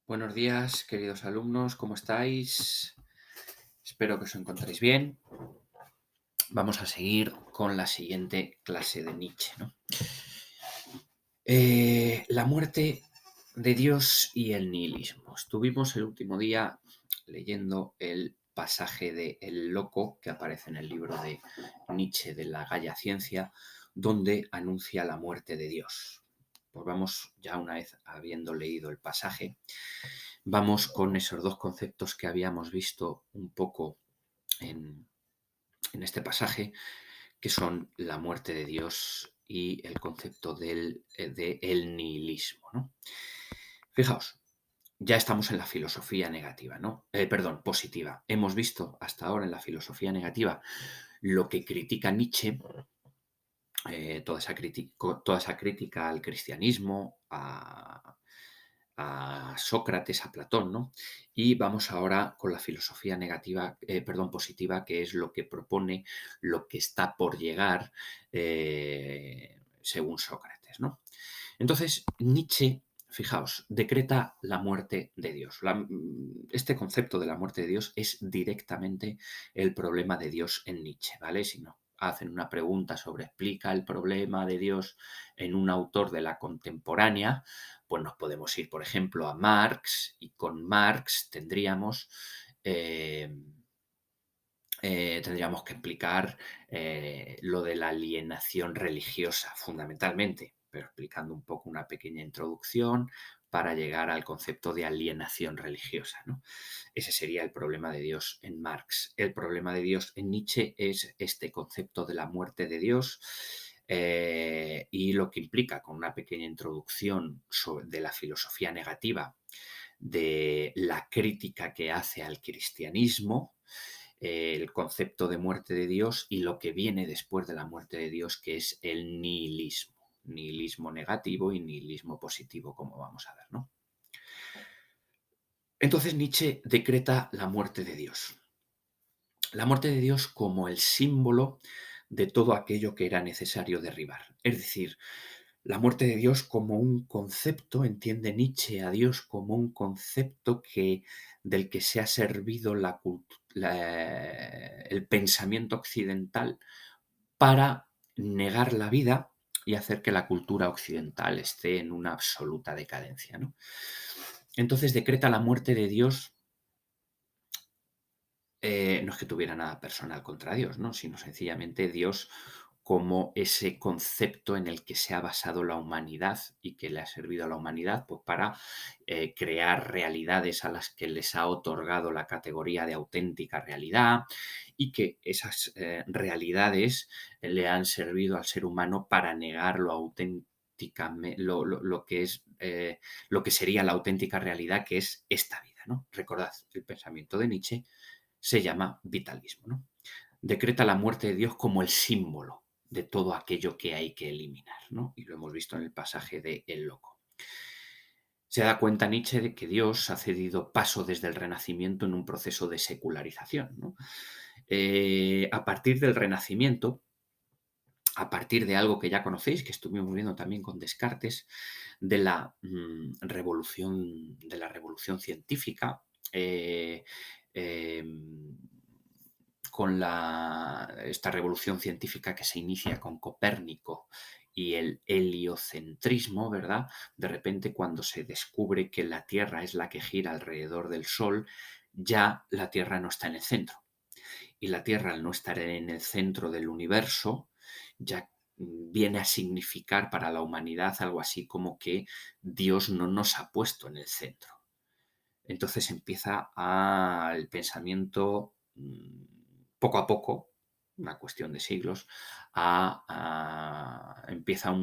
Buenos días, queridos alumnos, ¿cómo estáis? Espero que os encontréis bien. Vamos a seguir con la siguiente clase de Nietzsche, ¿no? La muerte de Dios y el nihilismo. Estuvimos el último día leyendo el pasaje de El Loco que aparece en el libro de Nietzsche de la Gaia Ciencia, donde anuncia la muerte de Dios. Pues vamos, ya una vez habiendo leído el pasaje, vamos con esos dos conceptos que habíamos visto un poco en, en este pasaje, que son la muerte de Dios y el concepto de el nihilismo, ¿no? Fijaos, ya estamos en la filosofía negativa, ¿no? Perdón, positiva. Hemos visto hasta ahora en la filosofía negativa lo que critica Nietzsche, toda esa crítica al cristianismo, a Sócrates, a Platón, ¿no? Y vamos ahora con la filosofía negativa, perdón, positiva, que es lo que propone, lo que está por llegar, según Sócrates, ¿no? Entonces, Nietzsche, fijaos, decreta la muerte de Dios. Este concepto de la muerte de Dios es directamente el problema de Dios en Nietzsche, ¿vale? Si no hacen una pregunta sobre explica el problema de Dios en un autor de la contemporánea, pues nos podemos ir, por ejemplo, a Marx, y con Marx tendríamos que explicar lo de la alienación religiosa, fundamentalmente, pero explicando un poco una pequeña introducción para llegar al concepto de alienación religiosa, ¿no? Ese sería el problema de Dios en Marx. El problema de Dios en Nietzsche es este concepto de la muerte de Dios, y lo que implica, con una pequeña introducción de la filosofía negativa, de la crítica que hace al cristianismo, el concepto de muerte de Dios y lo que viene después de la muerte de Dios, que es el nihilismo. Nihilismo negativo y nihilismo positivo, como vamos a ver, ¿no? Entonces Nietzsche decreta la muerte de Dios. La muerte de Dios como el símbolo de todo aquello que era necesario derribar. Es decir, la muerte de Dios como un concepto, entiende Nietzsche a Dios como un concepto del que se ha servido el pensamiento occidental para negar la vida y hacer que la cultura occidental esté en una absoluta decadencia, ¿no? Entonces decreta la muerte de Dios. No es que tuviera nada personal contra Dios, ¿no? Sino sencillamente Dios como ese concepto en el que se ha basado la humanidad y que le ha servido a la humanidad, pues, para crear realidades a las que les ha otorgado la categoría de auténtica realidad, y que esas realidades le han servido al ser humano para negar lo auténticamente, lo que es, lo que sería la auténtica realidad, que es esta vida, ¿no? Recordad, el pensamiento de Nietzsche se llama vitalismo, ¿no? Decreta la muerte de Dios como el símbolo de todo aquello que hay que eliminar, ¿no? Y lo hemos visto en el pasaje de El Loco. Se da cuenta Nietzsche de que Dios ha cedido paso desde el Renacimiento en un proceso de secularización, ¿no? A partir del Renacimiento, a partir de algo que ya conocéis, que estuvimos viendo también con Descartes, de la revolución científica, eh, em, con esta revolución científica que se inicia con Copérnico y el heliocentrismo, ¿verdad? De repente, cuando se descubre que la Tierra es la que gira alrededor del Sol, ya la Tierra no está en el centro. Y la Tierra, al no estar en el centro del universo, ya viene a significar para la humanidad algo así como que Dios no nos ha puesto en el centro. Entonces empieza el pensamiento, poco a poco, una cuestión de siglos, empieza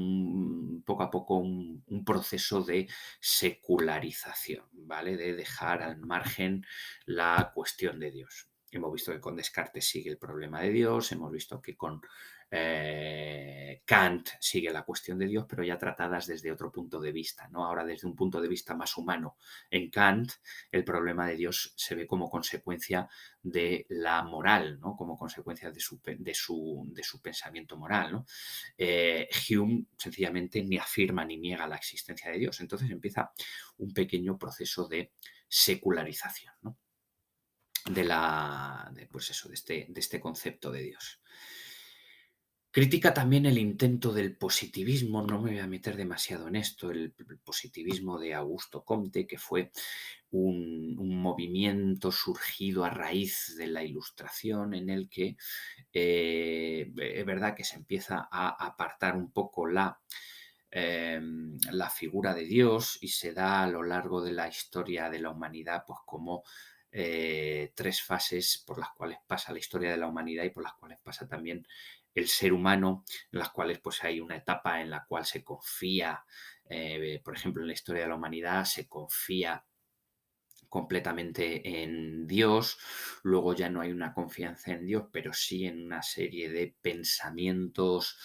poco a poco un proceso de secularización, ¿vale? De dejar al margen la cuestión de Dios. Hemos visto que con Descartes sigue el problema de Dios, hemos visto que con Kant sigue la cuestión de Dios, pero ya tratadas desde otro punto de vista, ¿no? Ahora desde un punto de vista más humano. En Kant, el problema de Dios se ve como consecuencia de la moral, ¿no? Como consecuencia de su pensamiento moral, ¿no? Hume sencillamente ni afirma ni niega la existencia de Dios. Entonces empieza un pequeño proceso de secularización, ¿no? Pues eso, de este concepto de Dios. Critica también el intento del positivismo, no me voy a meter demasiado en esto, el positivismo de Augusto Comte, que fue un movimiento surgido a raíz de la Ilustración en el que es verdad que se empieza a apartar un poco la figura de Dios y se da a lo largo de la historia de la humanidad pues como tres fases por las cuales pasa la historia de la humanidad y por las cuales pasa también el ser humano, en las cuales pues hay una etapa en la cual se confía, por ejemplo, en la historia de la humanidad se confía completamente en Dios, luego ya no hay una confianza en Dios, pero sí en una serie de pensamientos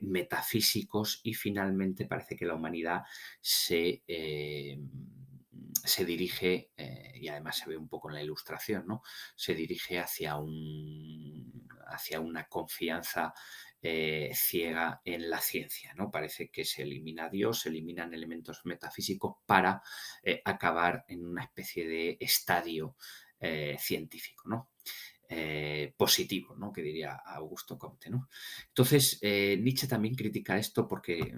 metafísicos y finalmente parece que la humanidad se dirige, y además se ve un poco en la Ilustración, ¿no? Se dirige hacia una confianza ciega en la ciencia, ¿no? Parece que se elimina a Dios, se eliminan elementos metafísicos para acabar en una especie de estadio científico, ¿no? Positivo, ¿no? Que diría Augusto Comte, ¿no? Entonces, Nietzsche también critica esto porque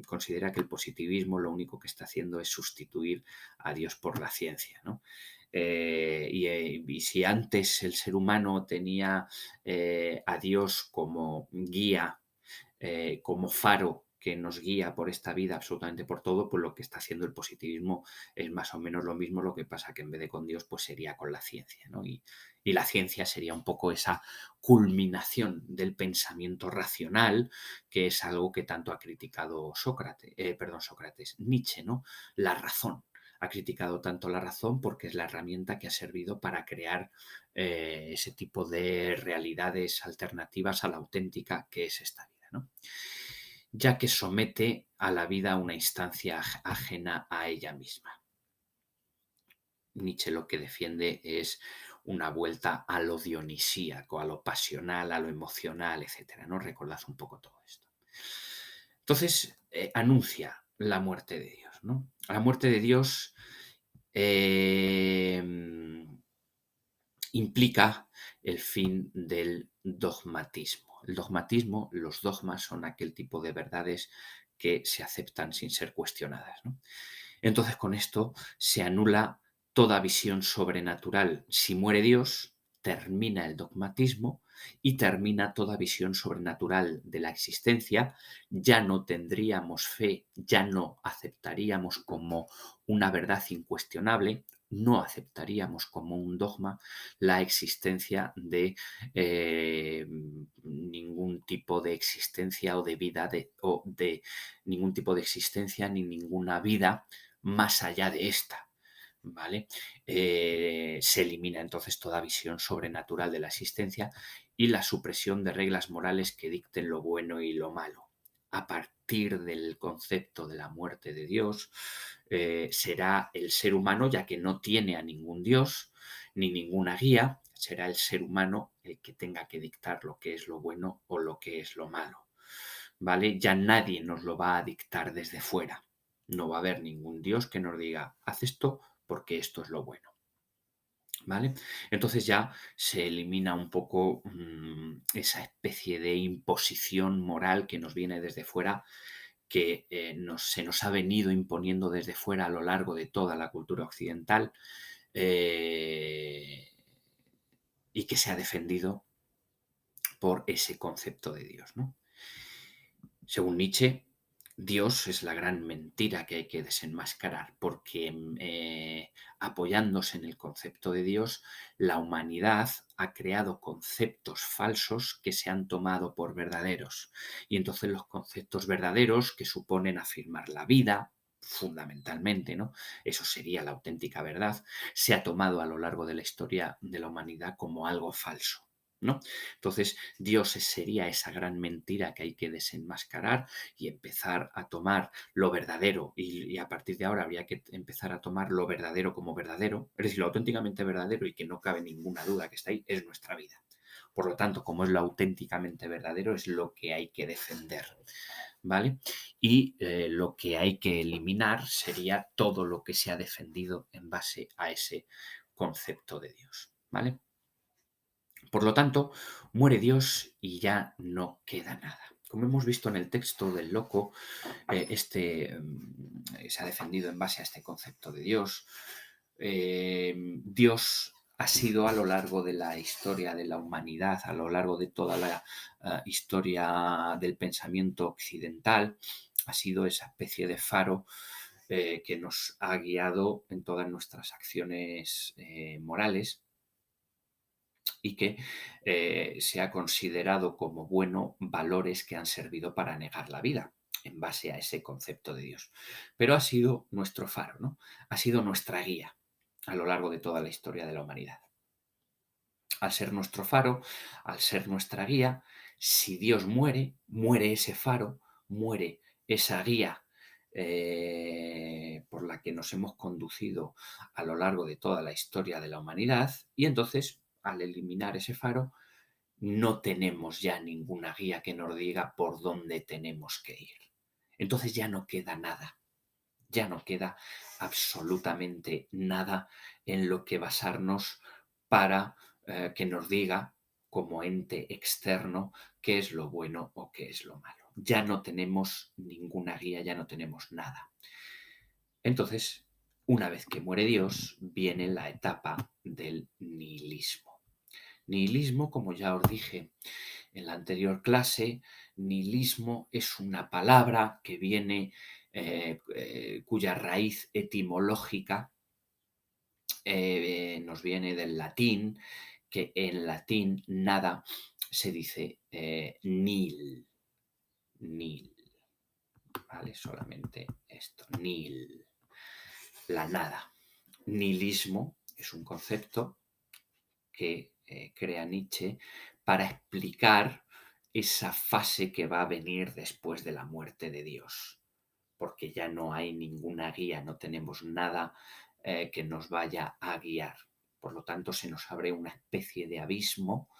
considera que el positivismo lo único que está haciendo es sustituir a Dios por la ciencia, ¿no? Y si antes el ser humano tenía a Dios como guía, como faro que nos guía por esta vida absolutamente por todo, pues lo que está haciendo el positivismo es más o menos lo mismo, lo que pasa que en vez de con Dios, pues sería con la ciencia, ¿no? Y la ciencia sería un poco esa culminación del pensamiento racional, que es algo que tanto ha criticado Sócrates, Nietzsche, ¿no? La razón. Ha criticado tanto la razón porque es la herramienta que ha servido para crear ese tipo de realidades alternativas a la auténtica que es esta vida, ¿no? Ya que somete a la vida a una instancia ajena a ella misma. Nietzsche lo que defiende es una vuelta a lo dionisíaco, a lo pasional, a lo emocional, etcétera, ¿no? Recordad un poco todo esto. Entonces, anuncia la muerte de Dios, ¿no? La muerte de Dios eh, implica el fin del dogmatismo. El dogmatismo, los dogmas son aquel tipo de verdades que se aceptan sin ser cuestionadas, ¿no? Entonces, con esto se anula toda visión sobrenatural. Si muere Dios, termina el dogmatismo y termina toda visión sobrenatural de la existencia. Ya no tendríamos fe, ya no aceptaríamos como una verdad incuestionable, no aceptaríamos como un dogma la existencia de ningún tipo de existencia o de vida o de ningún tipo de existencia ni ninguna vida más allá de esta, ¿vale? Se elimina entonces toda visión sobrenatural de la existencia y la supresión de reglas morales que dicten lo bueno y lo malo. A partir del concepto de la muerte de Dios, será el ser humano, ya que no tiene a ningún Dios ni ninguna guía, será el ser humano el que tenga que dictar lo que es lo bueno o lo que es lo malo. ¿Vale? Ya nadie nos lo va a dictar desde fuera. No va a haber ningún Dios que nos diga, haz esto porque esto es lo bueno. ¿Vale? Entonces ya se elimina un poco esa especie de imposición moral que nos viene desde fuera, que se nos ha venido imponiendo desde fuera a lo largo de toda la cultura occidental eh, y que se ha defendido por ese concepto de Dios, ¿no? Según Nietzsche, Dios es la gran mentira que hay que desenmascarar, porque apoyándose en el concepto de Dios, la humanidad ha creado conceptos falsos que se han tomado por verdaderos. Y entonces los conceptos verdaderos, que suponen afirmar la vida, fundamentalmente, ¿no? Eso sería la auténtica verdad, se ha tomado a lo largo de la historia de la humanidad como algo falso. ¿no? Entonces, Dios sería esa gran mentira que hay que desenmascarar y empezar a tomar lo verdadero. Y a partir de ahora habría que empezar a tomar lo verdadero como verdadero, es decir, lo auténticamente verdadero y que no cabe ninguna duda que está ahí, es nuestra vida. Por lo tanto, como es lo auténticamente verdadero, es lo que hay que defender, ¿vale? Y lo que hay que eliminar sería todo lo que se ha defendido en base a ese concepto de Dios, ¿vale? Por lo tanto, muere Dios y ya no queda nada. Como hemos visto en el texto del loco, se ha defendido en base a este concepto de Dios. Dios ha sido a lo largo de la historia de la humanidad, a lo largo de toda la historia del pensamiento occidental, ha sido esa especie de faro que nos ha guiado en todas nuestras acciones morales y que se ha considerado como bueno valores que han servido para negar la vida en base a ese concepto de Dios. Pero ha sido nuestro faro, ¿no? Ha sido nuestra guía a lo largo de toda la historia de la humanidad. Al ser nuestro faro, al ser nuestra guía, si Dios muere, muere ese faro, muere esa guía por la que nos hemos conducido a lo largo de toda la historia de la humanidad, y entonces, al eliminar ese faro, no tenemos ya ninguna guía que nos diga por dónde tenemos que ir. Entonces ya no queda nada, ya no queda absolutamente nada en lo que basarnos para que nos diga como ente externo qué es lo bueno o qué es lo malo. Ya no tenemos ninguna guía, ya no tenemos nada. Entonces, una vez que muere Dios, viene la etapa del nihilismo. Nihilismo, como ya os dije en la anterior clase, nihilismo es una palabra que viene, cuya raíz etimológica nos viene del latín, que en latín nada se dice nil, nil, ¿vale? Solamente esto, nil, la nada. Nihilismo es un concepto que crea Nietzsche para explicar esa fase que va a venir después de la muerte de Dios, porque ya no hay ninguna guía, no tenemos nada que nos vaya a guiar. Por lo tanto, se nos abre una especie de abismo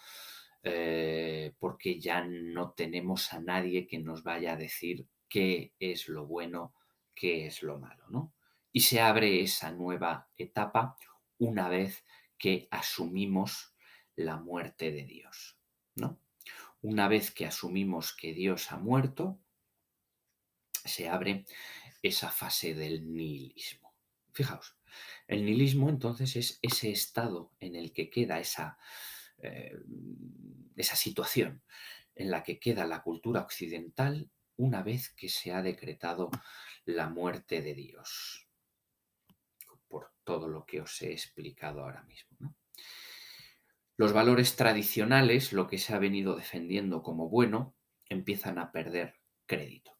porque ya no tenemos a nadie que nos vaya a decir qué es lo bueno, qué es lo malo, ¿no? Y se abre esa nueva etapa una vez que asumimos la muerte de Dios, ¿no? Una vez que asumimos que Dios ha muerto, se abre esa fase del nihilismo. Fijaos, el nihilismo entonces es ese estado en el que queda eh, esa situación en la que queda la cultura occidental una vez que se ha decretado la muerte de Dios, por todo lo que os he explicado ahora mismo, ¿no? Los valores tradicionales, lo que se ha venido defendiendo como bueno, empiezan a perder crédito,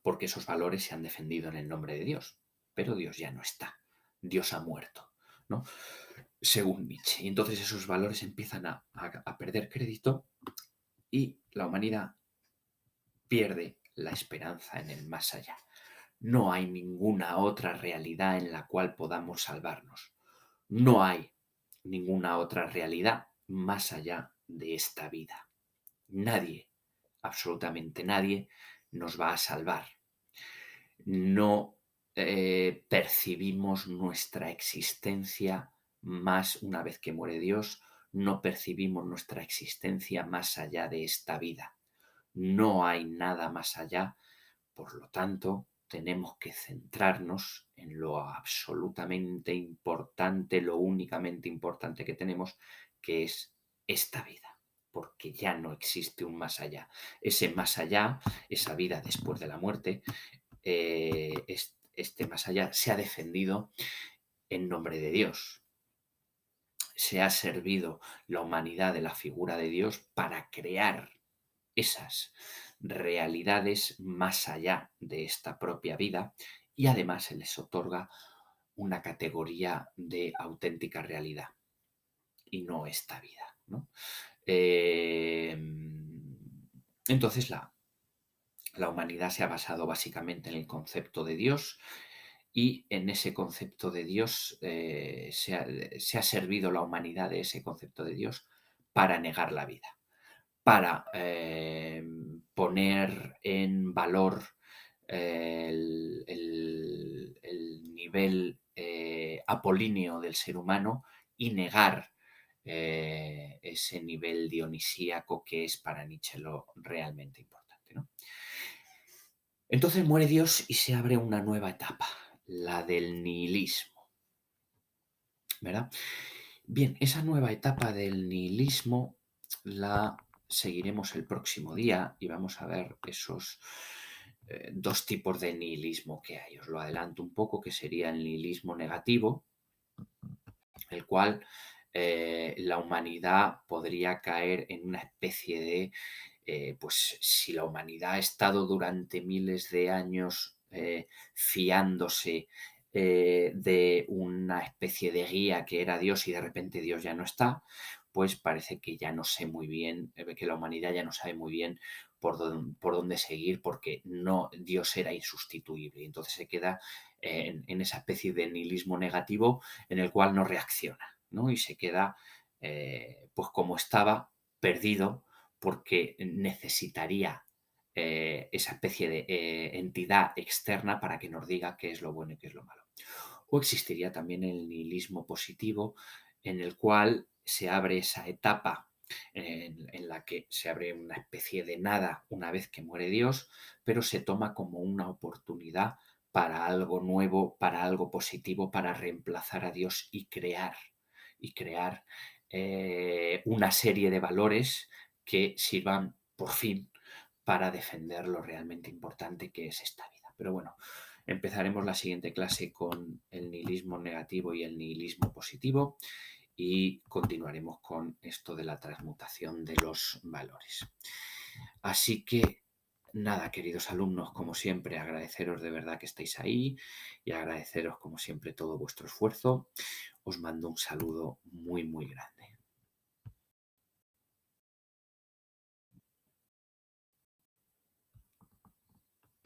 porque esos valores se han defendido en el nombre de Dios, pero Dios ya no está, Dios ha muerto, ¿no? Según Nietzsche. Y entonces esos valores empiezan a perder crédito y la humanidad pierde la esperanza en el más allá. No hay ninguna otra realidad en la cual podamos salvarnos. No hay ninguna otra realidad más allá de esta vida. Nadie, absolutamente nadie, nos va a salvar. No percibimos nuestra existencia más una vez que muere Dios, no percibimos nuestra existencia más allá de esta vida. No hay nada más allá, por lo tanto, tenemos que centrarnos en lo absolutamente importante, lo únicamente importante que tenemos, que es esta vida, porque ya no existe un más allá. Ese más allá, esa vida después de la muerte, este más allá se ha defendido en nombre de Dios. Se ha servido la humanidad de la figura de Dios para crear esas realidades más allá de esta propia vida y además se les otorga una categoría de auténtica realidad y no esta vida. ¿no? Entonces la humanidad se ha basado básicamente en el concepto de Dios y en ese concepto de Dios se ha servido la humanidad de ese concepto de Dios para negar la vida, para poner en valor el nivel apolíneo del ser humano y negar ese nivel dionisíaco que es para Nietzsche lo realmente importante, ¿no? Entonces muere Dios y se abre una nueva etapa, la del nihilismo, ¿verdad? Bien, esa nueva etapa del nihilismo la seguiremos el próximo día y vamos a ver esos dos tipos de nihilismo que hay. Os lo adelanto un poco, que sería el nihilismo negativo, el cual la humanidad podría caer en una especie de, pues si la humanidad ha estado durante miles de años fiándose de una especie de guía que era Dios y de repente Dios ya no está, pues parece que ya no sé muy bien, que la humanidad ya no sabe muy bien por dónde seguir porque no, Dios era insustituible. Y entonces se queda en esa especie de nihilismo negativo en el cual no reacciona, ¿no? Y se queda pues como estaba, perdido, porque necesitaría esa especie de entidad externa para que nos diga qué es lo bueno y qué es lo malo. O existiría también el nihilismo positivo, en el cual se abre esa etapa en la que se abre una especie de nada una vez que muere Dios, pero se toma como una oportunidad para algo nuevo, para algo positivo, para reemplazar a Dios y crear una serie de valores que sirvan por fin para defender lo realmente importante que es esta vida. Pero bueno, empezaremos la siguiente clase con el nihilismo negativo y el nihilismo positivo y continuaremos con esto de la transmutación de los valores. Así que nada, queridos alumnos, como siempre, agradeceros de verdad que estáis ahí y agradeceros como siempre todo vuestro esfuerzo. Os mando un saludo muy, muy grande.